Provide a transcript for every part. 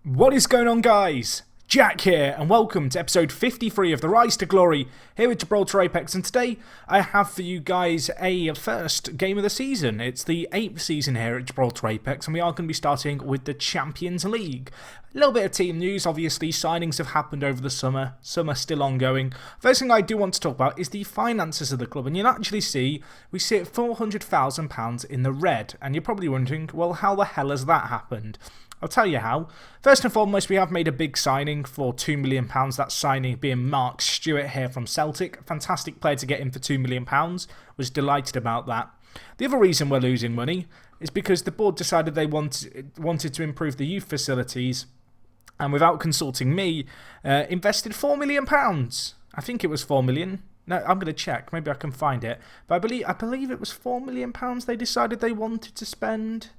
What is going on, guys? Jack here, and welcome to episode 53 of the Rise to Glory here with Gibraltar Apex. And today I have for you guys a first game of the season. It's the 8th season here at Gibraltar Apex, and we are going to be starting with the Champions League. A little bit of team news, obviously. Signings have happened over the summer. Some are still ongoing. First thing I do want to talk about is the finances of the club, and you'll actually see we sit £400,000 in the red. And you're probably wondering, well, how the hell has that happened? I'll tell you how. First and foremost, we have made a big signing for £2 million. That signing being Mark Stewart here from Celtic. Fantastic player to get in for £2 million. Was delighted about that. The other reason we're losing money is because the board decided they wanted to improve the youth facilities, and without consulting me, invested £4 million. I think it was £4 million. No, I'm going to check. Maybe I can find it. But I believe it was £4 million they decided they wanted to spend.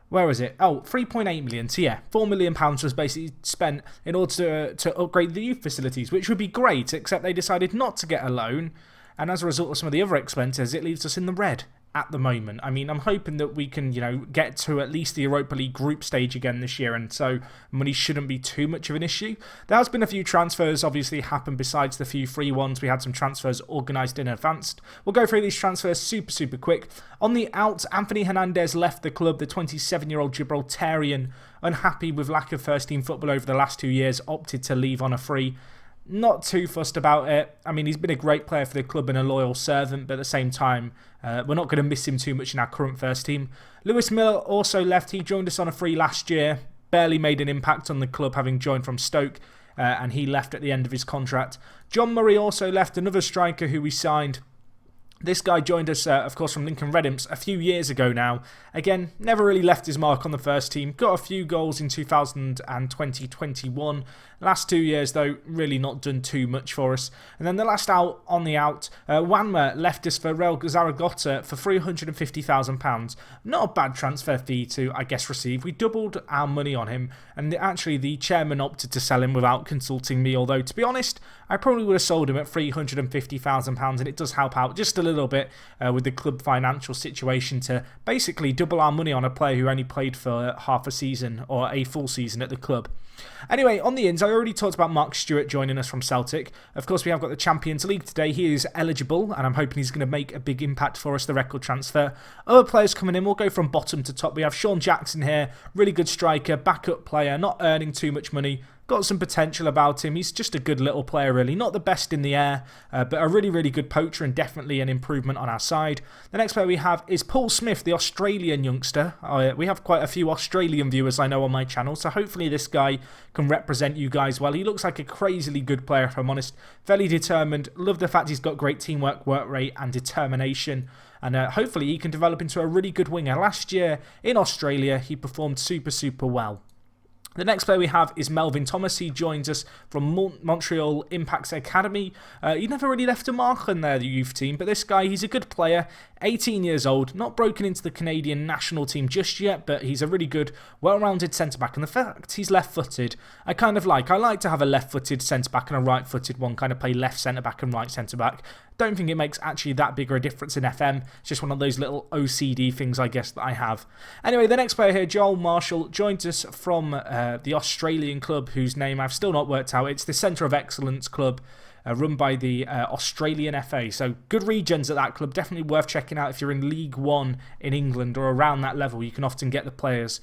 Where was it? Oh, 3.8 million. So yeah, £4 million was basically spent in order to upgrade the youth facilities, which would be great, except they decided not to get a loan. And as a result of some of the other expenses, it leaves us in the red at the moment. I mean, I'm hoping that we can, get to at least the Europa League group stage again this year, and so money shouldn't be too much of an issue. There has been a few transfers obviously happened besides the few free ones. We had some transfers organised in advance. We'll go through these transfers super quick. On the out, Anthony Hernandez left the club. The 27-year-old Gibraltarian, unhappy with lack of first-team football over the last 2 years, opted to leave on a free. Not too fussed about it. I mean, he's been a great player for the club and a loyal servant, but at the same time, we're not going to miss him too much in our current first team. Lewis Miller also left. He joined us on a free last year. Barely made an impact on the club, having joined from Stoke, and he left at the end of his contract. John Murray also left, another striker who we signed. This guy joined us, of course, from Lincoln Red Imps a few years ago now. Again, never really left his mark on the first team. Got a few goals in 2020-21. Last 2 years, though, really not done too much for us. And then the last out on the out, Wanmer left us for Real Zaragoza for £350,000. Not a bad transfer fee to, I guess, receive. We doubled our money on him, and actually the chairman opted to sell him without consulting me. Although, to be honest, I probably would have sold him at £350,000, and it does help out just a little bit with the club financial situation to basically double our money on a player who only played for half a season or a full season at the club. Anyway, on the ins, I already talked about Mark Stewart joining us from Celtic. Of course, we have got the Champions League today. He is eligible, and I'm hoping he's going to make a big impact for us, the record transfer. Other players coming in, we'll go from bottom to top. We have Sean Jackson here, really good striker, backup player, not earning too much money. Got some potential about him. He's just a good little player, really. Not the best in the air, but a really good poacher and definitely an improvement on our side. The next player we have is Paul Smith, the Australian youngster. We have quite a few Australian viewers I know on my channel, so hopefully this guy can represent you guys well. He looks like a crazily good player, if I'm honest. Fairly determined. Love the fact he's got great teamwork, work rate and determination. And hopefully he can develop into a really good winger. Last year in Australia, he performed super well. The next player we have is Melvin Thomas. He joins us from Montreal Impact's Academy. He never really left a mark on their youth team, but this guy, he's a good player, 18 years old, not broken into the Canadian national team just yet, but he's a really good, well-rounded centre-back. And the fact he's left-footed, I like to have a left-footed centre-back and a right-footed one, kind of play left centre-back and right centre-back. Don't think it makes actually that big of a difference in FM. It's just one of those little OCD things, I guess, that I have. Anyway, the next player here, Joel Marshall, joins us from the Australian club, whose name I've still not worked out. It's the Centre of Excellence club, run by the Australian FA. So good regions at that club. Definitely worth checking out if you're in League One in England or around that level. You can often get the players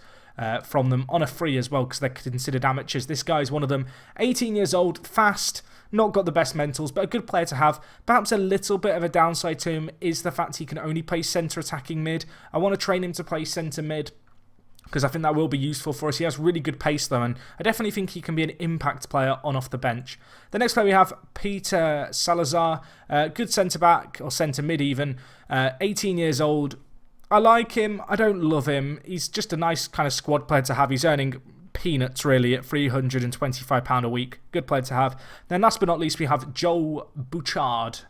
from them on a free as well because they're considered amateurs. This guy's one of them. 18 years old, fast. Not got the best mentals, but a good player to have. Perhaps a little bit of a downside to him is the fact he can only play centre attacking mid. I want to train him to play centre mid because I think that will be useful for us. He has really good pace though, and I definitely think he can be an impact player on off the bench. The next player we have, Peter Salazar, good centre-back, or centre-mid even, 18 years old. I like him, I don't love him. He's just a nice kind of squad player to have. He's earning peanuts really at £325 a week. Good player to have. Then last but not least we have Joel Bouchard.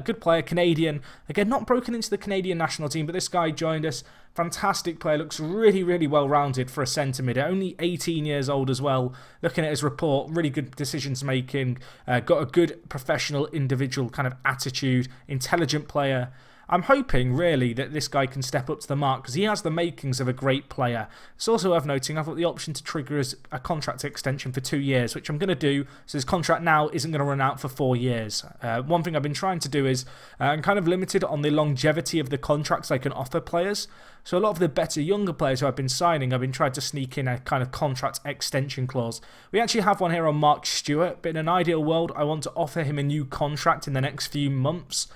Good player, Canadian. Again, not broken into the Canadian national team, but this guy joined us. Fantastic player, looks really well-rounded for a centre mid. Only 18 years old as well. Looking at his report, really good decisions making. Got a good professional individual kind of attitude. Intelligent player. I'm hoping, really, that this guy can step up to the mark because he has the makings of a great player. It's also worth noting I've got the option to trigger a contract extension for 2 years, which I'm going to do, so his contract now isn't going to run out for 4 years. One thing I've been trying to do is I'm kind of limited on the longevity of the contracts I can offer players. So a lot of the better younger players who I've been signing, I've been trying to sneak in a kind of contract extension clause. We actually have one here on Mark Stewart, but in an ideal world, I want to offer him a new contract in the next few months.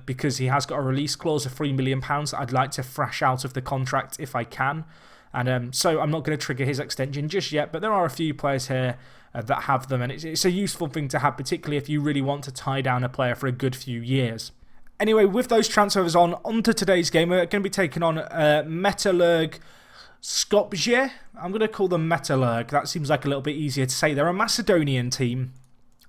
Because he has got a release clause of £3 million that I'd like to thrash out of the contract if I can. And so I'm not going to trigger his extension just yet, but there are a few players here that have them, and it's a useful thing to have, particularly if you really want to tie down a player for a good few years. Anyway, with those transfers onto today's game, we're going to be taking on Metalurg Skopje. I'm going to call them Metalurg. That seems like a little bit easier to say. They're a Macedonian team.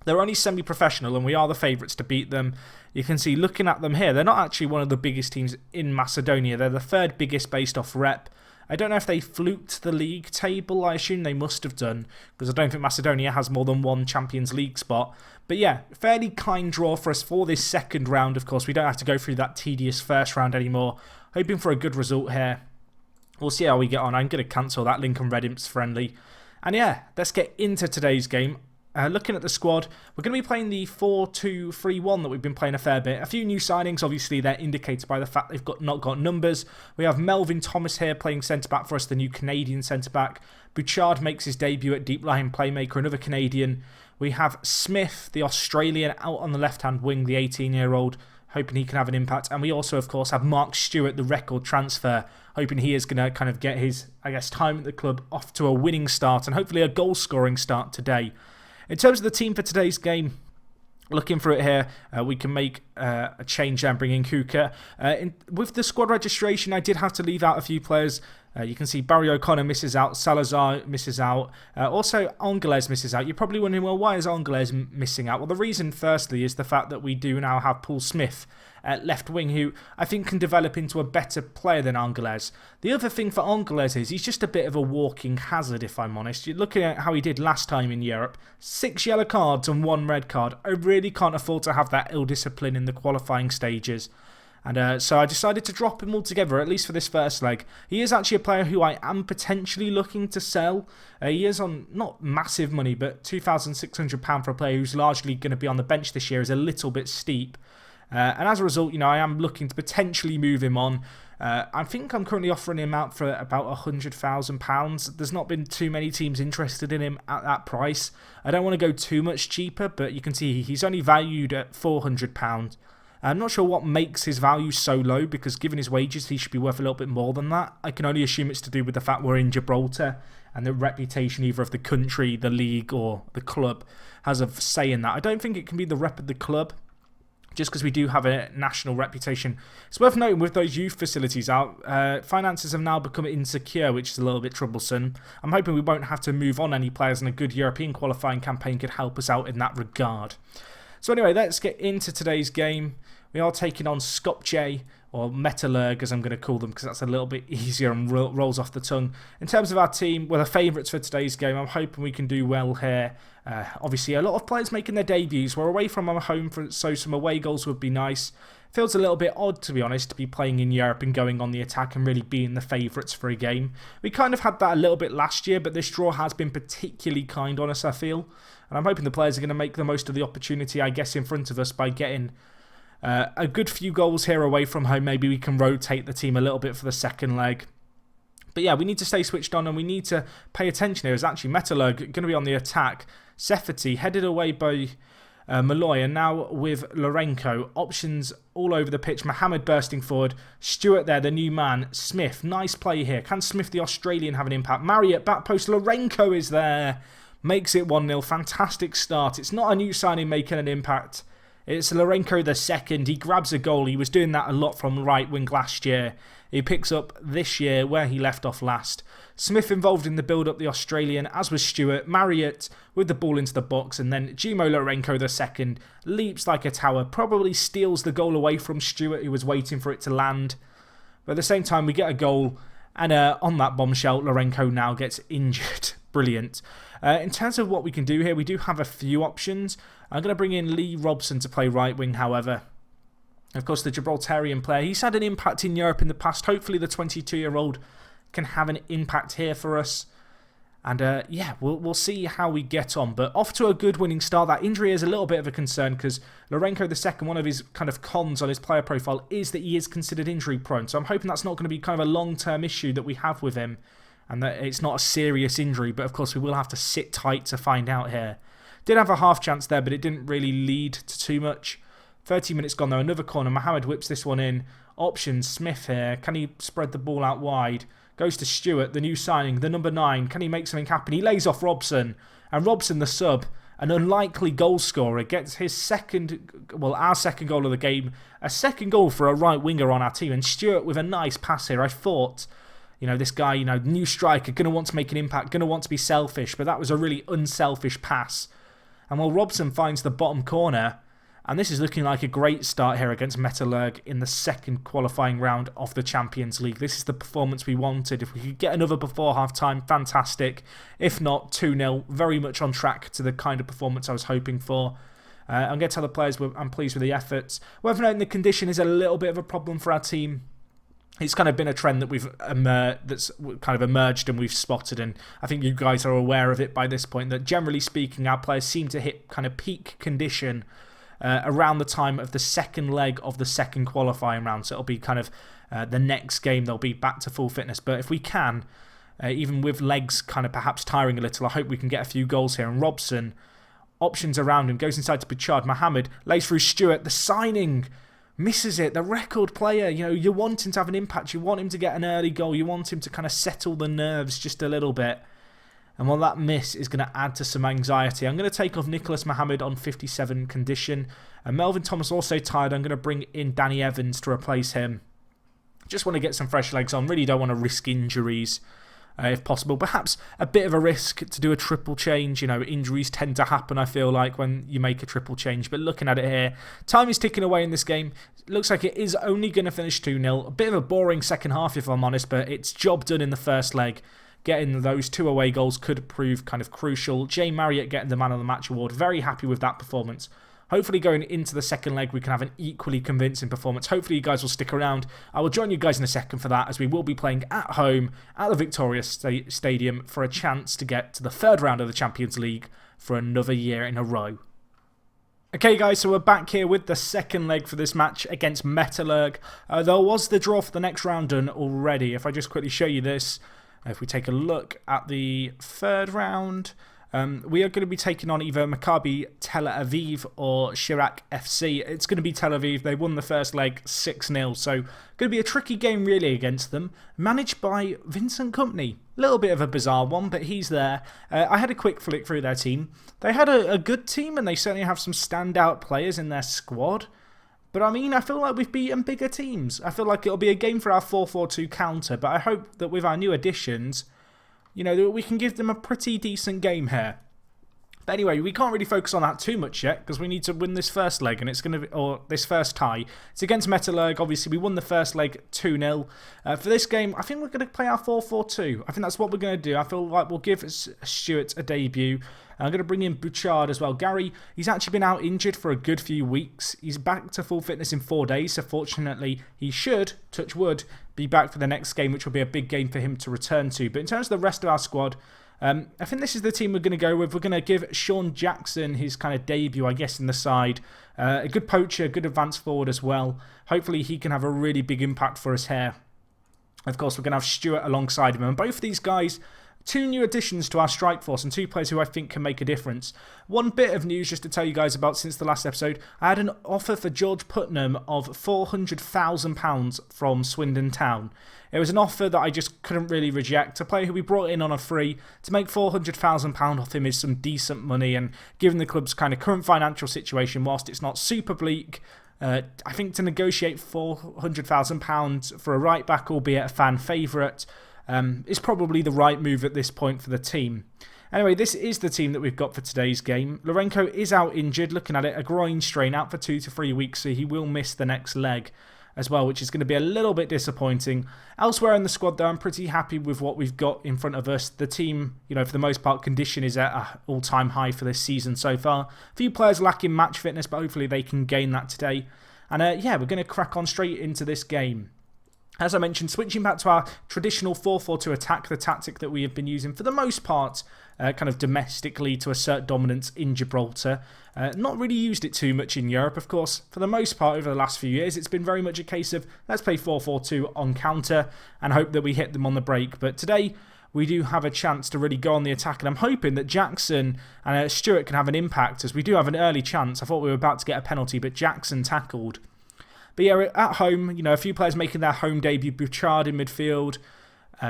They're only semi-professional, and we are the favourites to beat them. You can see, looking at them here, they're not actually one of the biggest teams in Macedonia. They're the third biggest based off rep. I don't know if they fluked the league table. I assume they must have done, because I don't think Macedonia has more than one Champions League spot. But yeah, fairly kind draw for us for this second round. Of course, we don't have to go through that tedious first round anymore. Hoping for a good result here. We'll see how we get on. I'm going to cancel that Lincoln Red Imps friendly. And yeah, let's get into today's game. Looking at the squad, we're going to be playing the 4-2-3-1 that we've been playing a fair bit. A few new signings, obviously they're indicated by the fact they've not got numbers. We have Melvin Thomas here playing centre-back for us, the new Canadian centre-back. Bouchard makes his debut at deep line playmaker, another Canadian. We have Smith, the Australian, out on the left-hand wing, the 18-year-old, hoping he can have an impact. And we also, of course, have Mark Stewart, the record transfer, hoping he is going to kind of get his, I guess, time at the club off to a winning start and hopefully a goal-scoring start today. In terms of the team for today's game, looking through it here, we can make a change and bring in Kuka. With the squad registration, I did have to leave out a few players. You can see Barry O'Connor misses out, Salazar misses out, also Angeles misses out. You're probably wondering, well, why is Angeles missing out? Well, the reason, firstly, is the fact that we do now have Paul Smith at left wing, who I think can develop into a better player than Angeles. The other thing for Angeles is he's just a bit of a walking hazard, if I'm honest. You're looking at how he did last time in Europe. 6 yellow cards and 1 red card. I really can't afford to have that ill discipline in the qualifying stages. And so I decided to drop him altogether, at least for this first leg. He is actually a player who I am potentially looking to sell. He is on not massive money, but £2,600 for a player who's largely going to be on the bench this year is a little bit steep. And as a result, you know, I am looking to potentially move him on. I think I'm currently offering him out for about £100,000. There's not been too many teams interested in him at that price. I don't want to go too much cheaper, but you can see he's only valued at £400. I'm not sure what makes his value so low, because given his wages, he should be worth a little bit more than that. I can only assume it's to do with the fact we're in Gibraltar, and the reputation either of the country, the league, or the club has a say in that. I don't think it can be the rep of the club, just because we do have a national reputation. It's worth noting with those youth facilities out, finances have now become insecure, which is a little bit troublesome. I'm hoping we won't have to move on any players, and a good European qualifying campaign could help us out in that regard. So anyway, let's get into today's game. We are taking on Skopje, or Metalurg as I'm going to call them, because that's a little bit easier and rolls off the tongue. In terms of our team, we're the favourites for today's game. I'm hoping we can do well here. Obviously, a lot of players making their debuts. We're away from our home, so some away goals would be nice. Feels a little bit odd, to be honest, to be playing in Europe and going on the attack and really being the favourites for a game. We kind of had that a little bit last year, but this draw has been particularly kind on us, I feel. And I'm hoping the players are going to make the most of the opportunity, I guess, in front of us by getting a good few goals here away from home. Maybe we can rotate the team a little bit for the second leg. But yeah, we need to stay switched on and we need to pay attention here. It's actually Metalurg going to be on the attack. Sefeti headed away by Malloy, and now with Lorenko. Options all over the pitch. Mohamed bursting forward. Stewart there, the new man. Smith, nice play here. Can Smith, the Australian, have an impact? Marriott, back post. Lorenko is there. Makes it 1-0. Fantastic start. It's not a new signing making an impact. It's Lorenko the second. He grabs a goal. He was doing that a lot from right wing last year. He picks up this year where he left off last. Smith involved in the build-up, the Australian, as was Stewart. Marriott with the ball into the box, and then Gimo Lorenko the second leaps like a tower. Probably steals the goal away from Stewart, who was waiting for it to land. But at the same time, we get a goal, and on that bombshell, Lorenko now gets injured. Brilliant. In terms of what we can do here, we do have a few options. I'm going to bring in Lee Robson to play right wing, however. Of course, the Gibraltarian player, he's had an impact in Europe in the past. Hopefully the 22-year-old can have an impact here for us. And yeah, we'll see how we get on. But off to a good winning start. That injury is a little bit of a concern because Lourenco II, one of his kind of cons on his player profile is that he is considered injury prone. So I'm hoping that's not going to be kind of a long-term issue that we have with him and that it's not a serious injury. But of course, we will have to sit tight to find out here. Did have a half chance there, but it didn't really lead to too much. 30 minutes gone though. Another corner. Mohamed whips this one in. Options. Smith here. Can he spread the ball out wide? Goes to Stewart, the new signing, the number 9. Can he make something happen? He lays off Robson. And Robson, the sub, an unlikely goal scorer, gets his our second goal of the game. A second goal for a right winger on our team. And Stewart with a nice pass here. I thought, this guy, new striker, going to want to make an impact, going to want to be selfish. But that was a really unselfish pass. And while Robson finds the bottom corner, and this is looking like a great start here against Metalurg in the second qualifying round of the Champions League. This is the performance we wanted. If we could get another before half-time, fantastic. If not, 2-0, very much on track to the kind of performance I was hoping for. I'm going to tell the players I'm pleased with the efforts. Whether or not the condition is a little bit of a problem for our team, it's kind of been a trend that that's kind of emerged and we've spotted, and I think you guys are aware of it by this point, that generally speaking, our players seem to hit kind of peak condition around the time of the second leg of the second qualifying round. So it'll be kind of the next game they'll be back to full fitness. But if we can, even with legs kind of perhaps tiring a little, I hope we can get a few goals here. And Robson, options around him, goes inside to Bouchard. Mohamed lays through Stewart. The signing misses it. The record player, you want him to have an impact. You want him to get an early goal. You want him to kind of settle the nerves just a little bit. And while that miss is going to add to some anxiety, I'm going to take off Nicholas Mohamed on 57 condition. And Melvin Thomas also tired. I'm going to bring in Danny Evans to replace him. Just want to get some fresh legs on. Really don't want to risk injuries if possible. Perhaps a bit of a risk to do a triple change. Injuries tend to happen, I feel like, when you make a triple change. But looking at it here, time is ticking away in this game. It looks like it is only going to finish 2-0. A bit of a boring second half, if I'm honest, but it's job done in the first leg. Getting those 2 away goals could prove kind of crucial. Jay Marriott getting the Man of the Match award. Very happy with that performance. Hopefully going into the second leg we can have an equally convincing performance. Hopefully you guys will stick around. I will join you guys in a second for that, as we will be playing at home at the Victoria Stadium for a chance to get to the third round of the Champions League for another year in a row. Okay guys, so we're back here with the second leg for this match against Metalurg. There was the draw for the next round done already. If I just quickly show you this. If we take a look at the third round, we are going to be taking on either Maccabi Tel Aviv or Shirak FC. It's going to be Tel Aviv. They won the first leg 6-0, so going to be a tricky game really against them. Managed by Vincent Kompany. A little bit of a bizarre one, but he's there. I had a quick flick through their team. They had a good team, and they certainly have some standout players in their squad. But I feel like we've beaten bigger teams. I feel like it'll be a game for our 4-4-2 counter, but I hope that with our new additions, that we can give them a pretty decent game here. But anyway, we can't really focus on that too much yet, because we need to win this first leg, and it's going to be, or this first tie. It's against Metalurg. Obviously, we won the first leg 2-0. For this game, I think we're going to play our 4-4-2. I think that's what we're going to do. I feel like we'll give Stewart a debut. I'm going to bring in Bouchard as well. Gary, he's actually been out injured for a good few weeks. He's back to full fitness in 4 days, so fortunately he should, touch wood, be back for the next game, which will be a big game for him to return to. But in terms of the rest of our squad, I think this is the team we're going to go with. We're going to give Sean Jackson his kind of debut, I guess, in the side. A good poacher, a good advance forward as well. Hopefully he can have a really big impact for us here. Of course, we're going to have Stewart alongside him. And both of these guys, 2 new additions to our strike force and 2 players who I think can make a difference. One bit of news just to tell you guys about since the last episode. I had an offer for George Putnam of £400,000 from Swindon Town. It was an offer that I just couldn't really reject. A player who we brought in on a free. To make £400,000 off him is some decent money, and given the club's kind of current financial situation, whilst it's not super bleak, I think to negotiate £400,000 for a right back, albeit a fan favourite, is probably the right move at this point for the team. Anyway, this is the team that we've got for today's game. Lourenco is out injured, looking at it, a groin strain, out for 2 to 3 weeks, so he will miss the next leg as well, which is going to be a little bit disappointing. Elsewhere in the squad, though, I'm pretty happy with what we've got in front of us. The team, for the most part, condition is at an all-time high for this season so far. A few players lacking match fitness, but hopefully they can gain that today. And yeah, we're going to crack on straight into this game. As I mentioned, switching back to our traditional 4-4-2 attack, the tactic that we have been using for the most part, kind of domestically to assert dominance in Gibraltar. Not really used it too much in Europe, of course. For the most part, over the last few years, it's been very much a case of let's play 4-4-2 on counter and hope that we hit them on the break. But today, we do have a chance to really go on the attack, and I'm hoping that Jackson and Stewart can have an impact, as we do have an early chance. I thought we were about to get a penalty, but Jackson tackled. But yeah, at home, a few players making their home debut. Bouchard in midfield,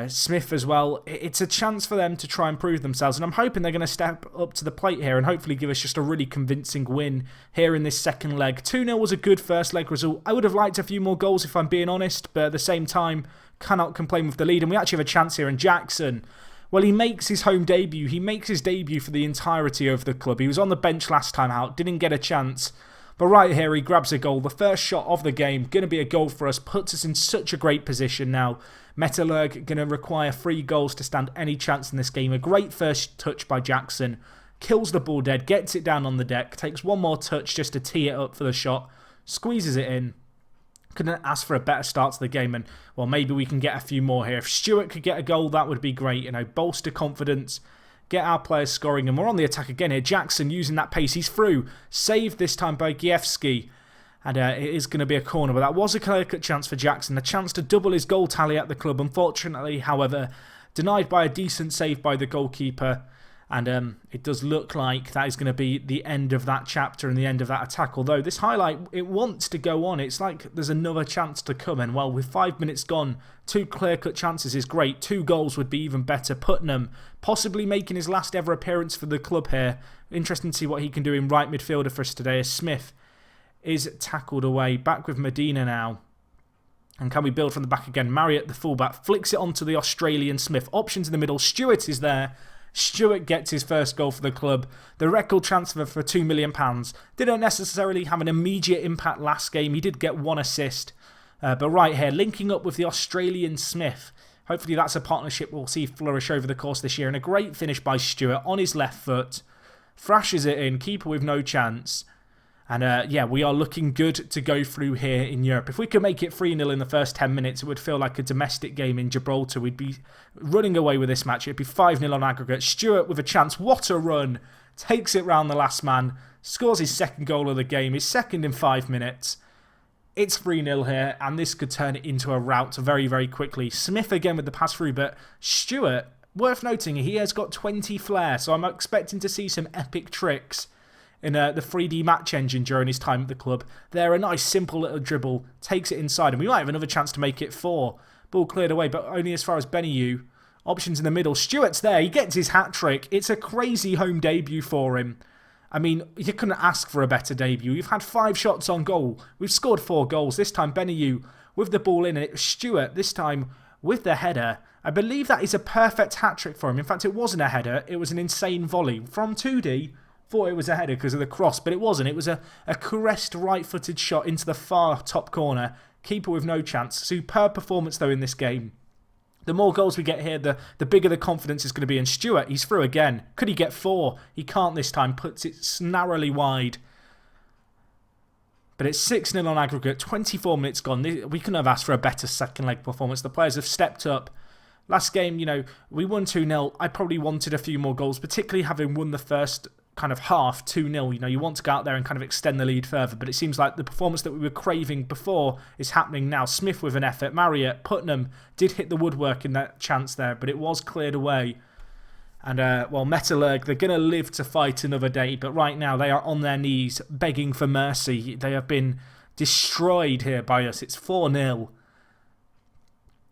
Smith as well. It's a chance for them to try and prove themselves, and I'm hoping they're going to step up to the plate here and hopefully give us just a really convincing win here in this second leg. 2-0 was a good first leg result. I would have liked a few more goals if I'm being honest, but at the same time, cannot complain with the lead, and we actually have a chance here. And Jackson, well, he makes his home debut. He makes his debut for the entirety of the club. He was on the bench last time out, didn't get a chance. But right here, he grabs a goal. The first shot of the game, going to be a goal for us. Puts us in such a great position now. Metallurg going to require 3 goals to stand any chance in this game. A great first touch by Jackson. Kills the ball dead, gets it down on the deck. Takes one more touch just to tee it up for the shot. Squeezes it in. Couldn't ask for a better start to the game. And, well, maybe we can get a few more here. If Stewart could get a goal, that would be great. Bolster confidence. Get our players scoring, and we're on the attack again here. Jackson using that pace. He's through. Saved this time by Giewski. And it is going to be a corner, but that was a clear-cut chance for Jackson. A chance to double his goal tally at the club. Unfortunately, however, denied by a decent save by the goalkeeper. And it does look like that is going to be the end of that chapter and the end of that attack. Although this highlight, it wants to go on. It's like there's another chance to come. And well, with 5 minutes gone, 2 clear-cut chances is great. 2 goals would be even better. Putnam possibly making his last ever appearance for the club here. Interesting to see what he can do in right midfielder for us today, as Smith is tackled away. Back with Medina now. And can we build from the back again? Marriott, the fullback, flicks it onto the Australian Smith. Options in the middle. Stewart is there. Stewart gets his first goal for the club. The record transfer for £2 million. Didn't necessarily have an immediate impact last game. He did get 1 assist. But right here, linking up with the Australian Smith. Hopefully that's a partnership we'll see flourish over the course of this year. And a great finish by Stewart on his left foot. Thrashes it in. Keeper with no chance. And yeah, we are looking good to go through here in Europe. If we could make it 3-0 in the first 10 minutes, it would feel like a domestic game in Gibraltar. We'd be running away with this match. It'd be 5-0 on aggregate. Stewart with a chance. What a run. Takes it round the last man. Scores his second goal of the game. His second in 5 minutes. It's 3-0 here, and this could turn it into a rout very, very quickly. Smith again with the pass through, but Stewart, worth noting, he has got 20 flair, so I'm expecting to see some epic tricks in the 3D match engine during his time at the club. There, a nice simple little dribble, takes it inside, and we might have another chance to make it 4. Ball cleared away, but only as far as Benyu. Options in the middle. Stewart's there, he gets his hat-trick. It's a crazy home debut for him. I mean, you couldn't ask for a better debut. We've had 5 shots on goal. We've scored 4 goals. This time, Benyu with the ball in, and it was Stewart, this time with the header. I believe that is a perfect hat-trick for him. In fact, it wasn't a header. It was an insane volley from 2D. Thought it was a header because of the cross, but it wasn't. It was a caressed right-footed shot into the far top corner. Keeper with no chance. Superb performance, though, in this game. The more goals we get here, the bigger the confidence is going to be. And Stewart, he's through again. Could he get 4? He can't this time. Puts it narrowly wide. But it's 6-0 on aggregate. 24 minutes gone. We couldn't have asked for a better second leg performance. The players have stepped up. Last game, we won 2-0. I probably wanted a few more goals, particularly having won the first kind of half 2-0. You want to go out there and kind of extend the lead further, but it seems like the performance that we were craving before is happening now. Smith with an effort. Marriott, Putnam did hit the woodwork in that chance there, but it was cleared away. And, well, Metallurg, they're going to live to fight another day, but right now they are on their knees begging for mercy. They have been destroyed here by us. It's 4-0.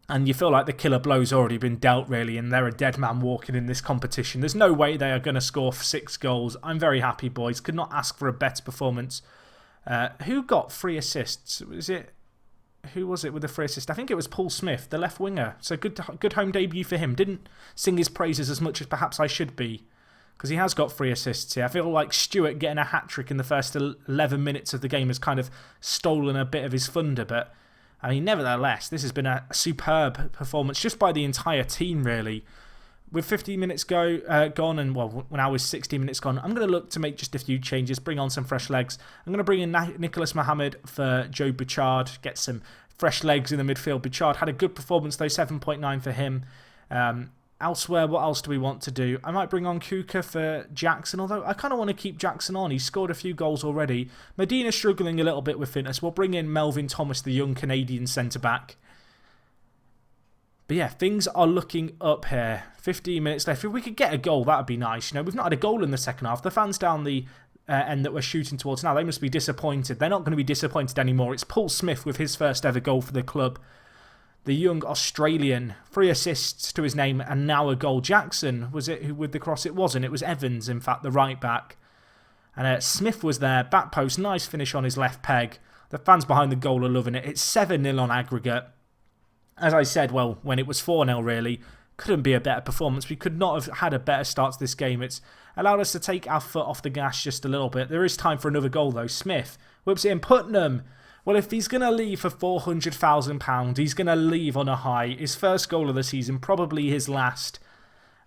And you feel like the killer blow's already been dealt, really, and they're a dead man walking in this competition. There's no way they are going to score 6 goals. I'm very happy, boys. Could not ask for a better performance. Who got 3 assists? Who was it with the 3 assists? I think it was Paul Smith, the left winger. So good home debut for him. Didn't sing his praises as much as perhaps I should be, because he has got 3 assists here. I feel like Stewart getting a hat-trick in the first 11 minutes of the game has kind of stolen a bit of his thunder, but I mean, nevertheless, this has been a superb performance just by the entire team, really. with 50 minutes gone, and well, now with 60 minutes gone, I'm going to look to make just a few changes, bring on some fresh legs. I'm going to bring in Nicholas Mohammed for Joe Bouchard, get some fresh legs in the midfield. Bouchard had a good performance though, 7.9 for him. Elsewhere, what else do we want to do? I might bring on Kuka for Jackson, although I kind of want to keep Jackson on. He's scored a few goals already. Medina's struggling a little bit with fitness. We'll bring in Melvin Thomas, the young Canadian centre-back. But yeah, things are looking up here. 15 minutes left. If we could get a goal, that would be nice. You know, we've not had a goal in the second half. The fans down the end that we're shooting towards now, they must be disappointed. They're not going to be disappointed anymore. It's Paul Smith with his first ever goal for the club. The young Australian, 3 assists to his name and now a goal. Jackson, was it who with the cross? It wasn't. It was Evans, in fact, the right back. And Smith was there, back post, nice finish on his left peg. The fans behind the goal are loving it. It's 7-0 on aggregate. As I said, well, when it was 4-0 really, couldn't be a better performance. We could not have had a better start to this game. It's allowed us to take our foot off the gas just a little bit. There is time for another goal though. Smith whips it in. Putnam. Well, if he's going to leave for £400,000, he's going to leave on a high. His first goal of the season, probably his last.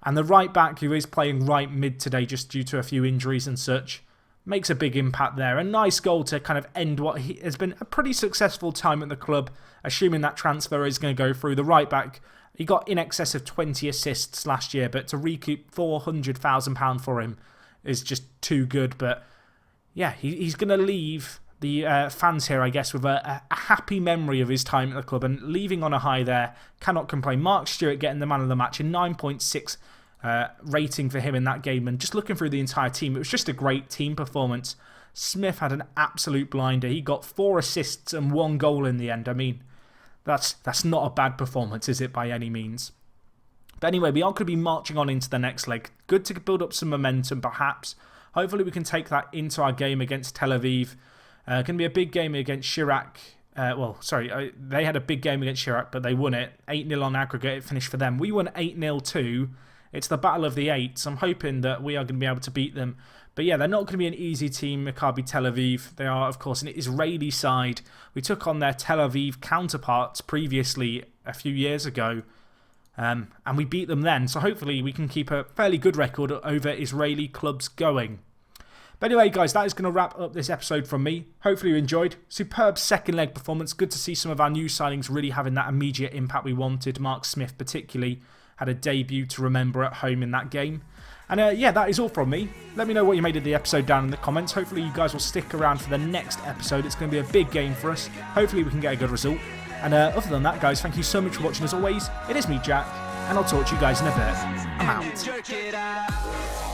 And the right back, who is playing right mid today just due to a few injuries and such, makes a big impact there. A nice goal to kind of end what has been a pretty successful time at the club, assuming that transfer is going to go through. The right back, he got in excess of 20 assists last year, but to recoup £400,000 for him is just too good. But yeah, he's going to leave the fans here, I guess, with a happy memory of his time at the club, and leaving on a high there. Cannot complain. Mark Stewart getting the man of the match, a 9.6 rating for him in that game. And just looking through the entire team, it was just a great team performance. Smith had an absolute blinder. He got 4 assists and 1 goal in the end. I mean, that's not a bad performance, is it, by any means? But anyway, we are going to be marching on into the next leg. Good to build up some momentum, perhaps. Hopefully we can take that into our game against Tel Aviv. Going to be a big game against Chirac. They had a big game against Chirac, but they won it. 8-0 on aggregate, it finished for them. We won 8-0 too. It's the battle of the eights. I'm hoping that we are going to be able to beat them. But yeah, they're not going to be an easy team, Maccabi Tel Aviv. They are, of course, an Israeli side. We took on their Tel Aviv counterparts previously a few years ago. And we beat them then. So hopefully we can keep a fairly good record over Israeli clubs going. But anyway, guys, that is going to wrap up this episode from me. Hopefully you enjoyed. Superb second leg performance. Good to see some of our new signings really having that immediate impact we wanted. Mark Smith particularly had a debut to remember at home in that game. And yeah, that is all from me. Let me know what you made of the episode down in the comments. Hopefully you guys will stick around for the next episode. It's going to be a big game for us. Hopefully we can get a good result. And other than that, guys, thank you so much for watching as always. It is me, Jack, and I'll talk to you guys in a bit. I'm out.